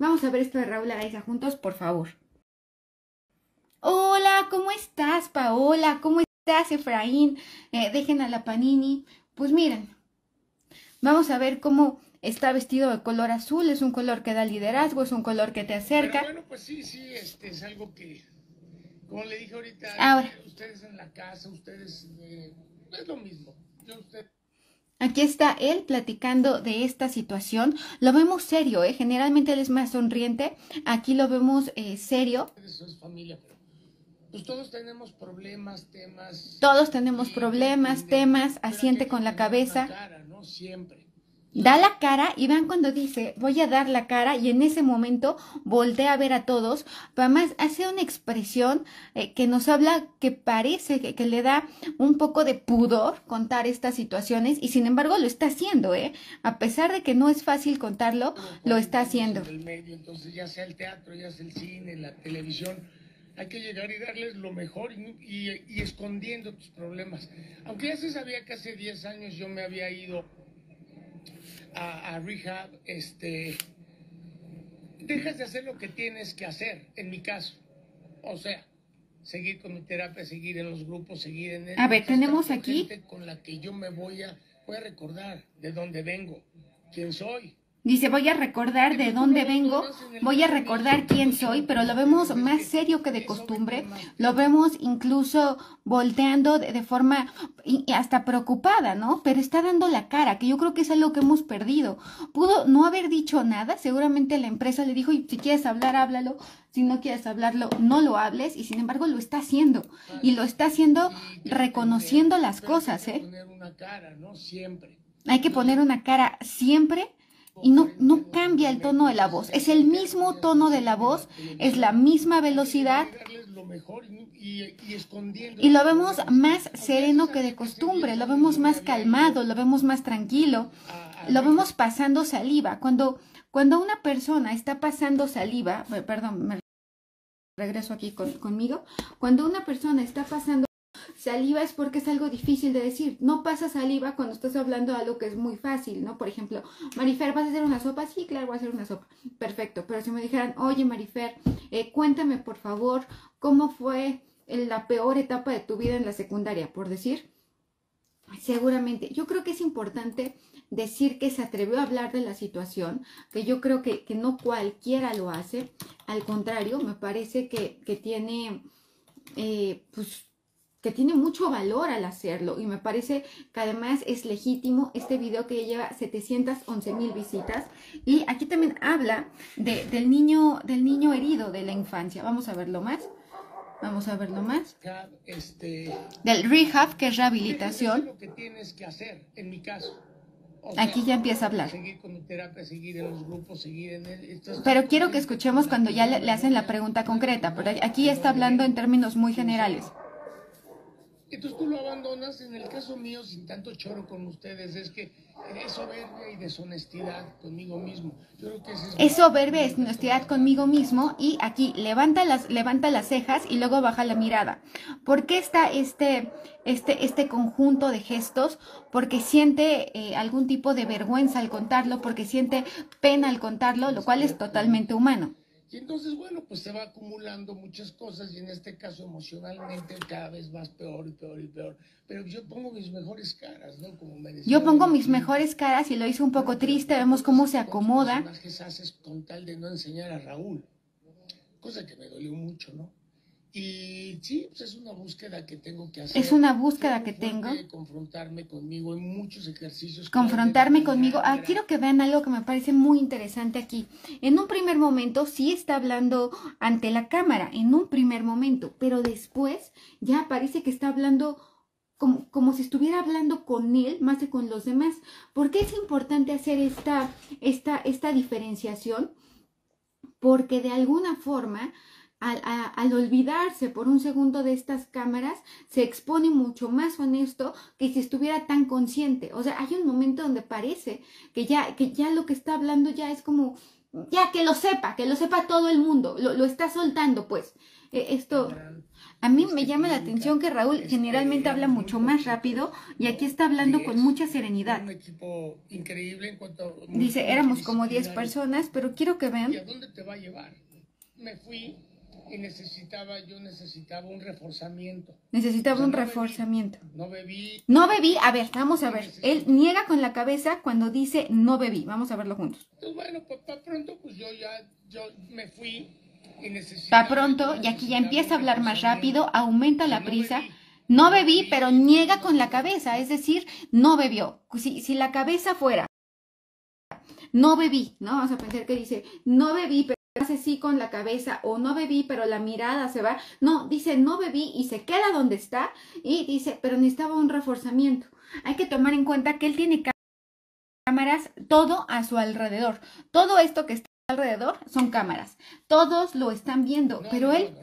Vamos a ver esto de Raúl Araiza juntos, por favor. Hola, ¿cómo estás, Paola? ¿Cómo estás, Efraín? Dejen a la Panini. Pues miren, vamos a ver cómo está vestido de color azul. Es un color que da liderazgo, es un color que te acerca. Pero bueno, pues sí, es algo que, como le dije ahorita, Ahora, ustedes en la casa, ustedes, es lo mismo. aquí está él platicando de esta situación. Lo vemos serio, ¿eh? Generalmente él es más sonriente. Aquí lo vemos serio. Eso es familia, pero pues todos tenemos problemas, temas. Todos tenemos problemas, temas, asiente con la cabeza. Cara, ¿no? Siempre. Da la cara y vean cuando dice voy a dar la cara y en ese momento voltea a ver a todos, pero además hace una expresión que nos habla que parece que le da un poco de pudor contar estas situaciones y sin embargo lo está haciendo, a pesar de que no es fácil contarlo, lo está haciendo. El medio, entonces ya sea el teatro, ya sea el cine, la televisión, hay que llegar y darles lo mejor y escondiendo tus problemas. Aunque ya se sabía que hace 10 años yo me había ido a rehab, dejas de hacer lo que tienes que hacer, en mi caso. O sea, seguir con mi terapia, seguir en los grupos, seguir en el... A ver, tenemos aquí... gente con la que yo me voy a recordar de dónde vengo, quién soy. Dice, voy a recordar de dónde vengo, voy a recordar quién soy, pero lo vemos más serio que de costumbre, lo vemos incluso volteando de forma hasta preocupada, ¿no? Pero está dando la cara, que yo creo que es algo que hemos perdido. Pudo no haber dicho nada, seguramente la empresa le dijo, y si quieres hablar, háblalo, si no quieres hablarlo, no lo hables, y sin embargo lo está haciendo, y lo está haciendo reconociendo las cosas, ¿eh? Hay que poner una cara siempre. Y no cambia el tono de la voz, es el mismo tono de la voz, es la misma velocidad y lo vemos más sereno que de costumbre, lo vemos más calmado, lo vemos más tranquilo, lo vemos pasando saliva. Cuando una persona está pasando saliva, perdón, me regreso aquí conmigo, cuando una persona está pasando saliva es porque es algo difícil de decir. No pasa saliva cuando estás hablando de algo que es muy fácil, ¿no? Por ejemplo, Marifer, ¿vas a hacer una sopa? Sí, claro, voy a hacer una sopa. Perfecto, pero si me dijeran, oye Marifer, cuéntame por favor cómo fue la peor etapa de tu vida en la secundaria, por decir, seguramente. Yo creo que es importante decir que se atrevió a hablar de la situación, que yo creo que no cualquiera lo hace. Al contrario, me parece que tiene, pues, que tiene mucho valor al hacerlo y me parece que además es legítimo este video que ya lleva 711,000 visitas y aquí también habla del niño herido de la infancia. Vamos a verlo más. Vamos a verlo más. Del rehab, que es rehabilitación. Lo que tienes que hacer, en mi caso. Aquí ya empieza a hablar. Seguir con mi terapia, seguir en los grupos, seguir en el... Pero quiero que escuchemos cuando ya le hacen la pregunta concreta, pero aquí está hablando en términos muy generales. Entonces tú lo abandonas. En el caso mío, sin tanto choro con ustedes, es que es soberbia y deshonestidad conmigo mismo. Yo creo que es soberbia y deshonestidad conmigo mismo y aquí levanta las cejas y luego baja la mirada. ¿Por qué está este conjunto de gestos? Porque siente algún tipo de vergüenza al contarlo, porque siente pena al contarlo, lo cual es totalmente humano. Y entonces, bueno, pues se va acumulando muchas cosas y en este caso emocionalmente cada vez vas peor y peor y peor. Pero yo pongo mis mejores caras, ¿no? Como me decía, yo pongo mis mejores caras y lo hice un poco triste, vemos cómo se acomoda. ¿Qué personajes haces con tal de no enseñar a Raúl? Cosa que me dolió mucho, ¿no? Y sí, pues es una búsqueda que tengo que hacer. Es una búsqueda que tengo. Confrontarme conmigo en muchos ejercicios. Confrontarme conmigo. Quiero que vean algo que me parece muy interesante aquí. En un primer momento sí está hablando ante la cámara, en un primer momento, pero después ya parece que está hablando como si estuviera hablando con él más que con los demás. ¿Por qué es importante hacer esta diferenciación? Porque de alguna forma... Al olvidarse por un segundo de estas cámaras, se expone mucho más honesto que si estuviera tan consciente. O sea, hay un momento donde parece que ya lo que está hablando ya es como ya que lo sepa todo el mundo, lo está soltando, pues. Esto, a mí me llama la atención que Raúl generalmente habla mucho más rápido y aquí está hablando con mucha serenidad. Un equipo increíble en cuanto Dice, éramos como 10 personas, pero quiero que vean. ¿Y a dónde te va a llevar? Me fui y yo necesitaba un reforzamiento. Necesitaba un reforzamiento. No bebí, a ver, vamos a ver. Él niega con la cabeza cuando dice no bebí. Vamos a verlo juntos. Pues bueno, para pronto, pues yo me fui y necesitaba. Para pronto, y aquí ya empieza a hablar más rápido, aumenta la prisa. No bebí, pero niega con la cabeza, es decir, no bebió. Si la cabeza fuera, no bebí, ¿no? Vamos a pensar que dice, no bebí, pero hace sí con la cabeza, o no bebí, pero la mirada se va. No, dice no bebí y se queda donde está y dice, pero necesitaba un reforzamiento. Hay que tomar en cuenta que él tiene cámaras todo a su alrededor. Todo esto que está alrededor son cámaras. Todos lo están viendo, pero él...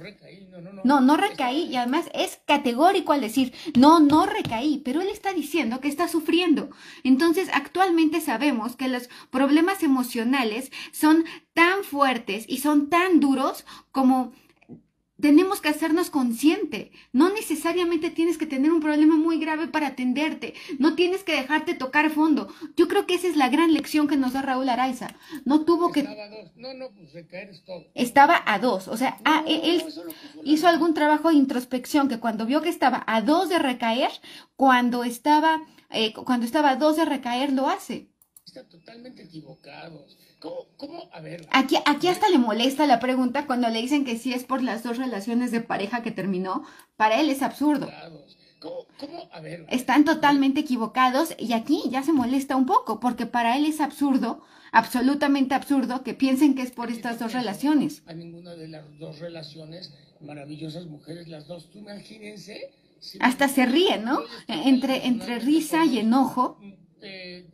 No recaí y además es categórico al decir, no recaí, pero él está diciendo que está sufriendo. Entonces, actualmente sabemos que los problemas emocionales son tan fuertes y son tan duros como... Tenemos que hacernos consciente. No necesariamente tienes que tener un problema muy grave para atenderte. No tienes que dejarte tocar fondo. Yo creo que esa es la gran lección que nos da Raúl Araiza. No tuvo que... Estaba a dos. Pues recaer es todo. Estaba a dos. O sea, él hizo algún trabajo de introspección que cuando vio que estaba a dos de recaer, cuando estaba a dos de recaer, lo hace. Está totalmente equivocado. ¿Cómo? A ver. Aquí hasta le molesta la pregunta cuando le dicen que sí es por las 2 relaciones de pareja que terminó. Para él es absurdo. ¿Cómo? A ver. Están totalmente equivocados y aquí ya se molesta un poco porque para él es absurdo, absolutamente absurdo que piensen que es por estas 2 relaciones. A ninguna de las 2 relaciones, maravillosas mujeres las dos, tú imagínense. Hasta se ríe, ¿no? Entre risa y enojo.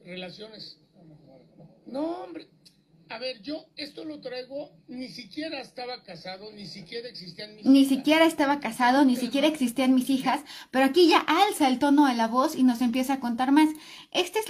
Relaciones. No, hombre. A ver, yo esto lo traigo, ni siquiera estaba casado, ni siquiera existían mis hijas. Ni siquiera estaba casado, ni siquiera existían mis hijas, pero aquí ya alza el tono de la voz y nos empieza a contar más. Este es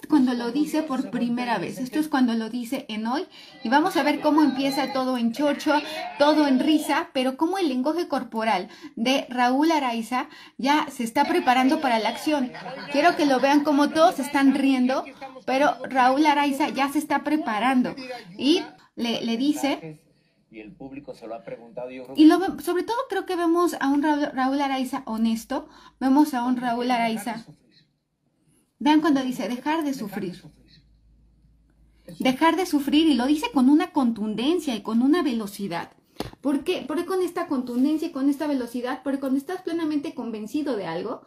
cuando lo dice por primera vez, esto es cuando lo dice en hoy, y vamos a ver cómo empieza todo en chocho, todo en risa, pero cómo el lenguaje corporal de Raúl Araiza ya se está preparando para la acción. Quiero que lo vean como todos están riendo, pero Raúl Araiza ya se está preparando. Y le dice, y el público se lo ha preguntado, yo creo y sobre todo creo que vemos a un Raúl Araiza honesto, vemos a un Raúl Araiza, vean cuando dice dejar de sufrir, y lo dice con una contundencia y con una velocidad. ¿Por qué? Porque con esta contundencia y con esta velocidad, porque cuando estás plenamente convencido de algo,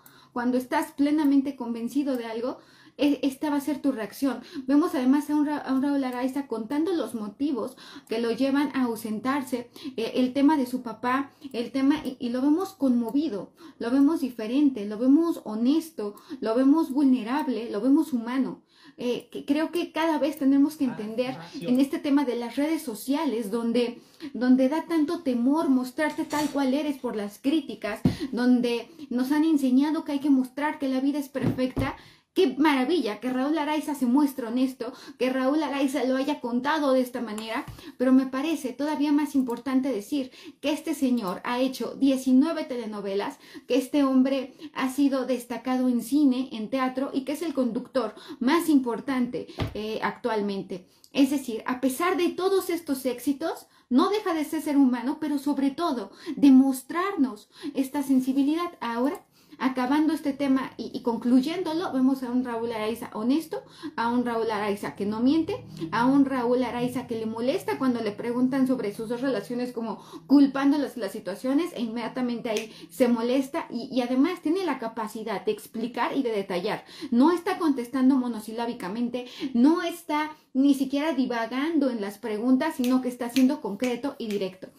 esta va a ser tu reacción. Vemos además a un Raúl Araiza contando los motivos que lo llevan a ausentarse, el tema de su papá, y lo vemos conmovido, lo vemos diferente, lo vemos honesto, lo vemos vulnerable, lo vemos humano. Creo que cada vez tenemos que entender en este tema de las redes sociales, donde da tanto temor mostrarte tal cual eres por las críticas, donde nos han enseñado que hay que mostrar que la vida es perfecta. Qué maravilla que Raúl Araiza se muestre honesto, que Raúl Araiza lo haya contado de esta manera, pero me parece todavía más importante decir que este señor ha hecho 19 telenovelas, que este hombre ha sido destacado en cine, en teatro y que es el conductor más importante actualmente. Es decir, a pesar de todos estos éxitos, no deja de ser humano, pero sobre todo de mostrarnos esta sensibilidad. Ahora, acabando este tema y concluyéndolo, vemos a un Raúl Araiza honesto, a un Raúl Araiza que no miente, a un Raúl Araiza que le molesta cuando le preguntan sobre sus 2 relaciones, como culpando las situaciones, e inmediatamente ahí se molesta y además tiene la capacidad de explicar y de detallar. No está contestando monosilábicamente, no está ni siquiera divagando en las preguntas, sino que está siendo concreto y directo.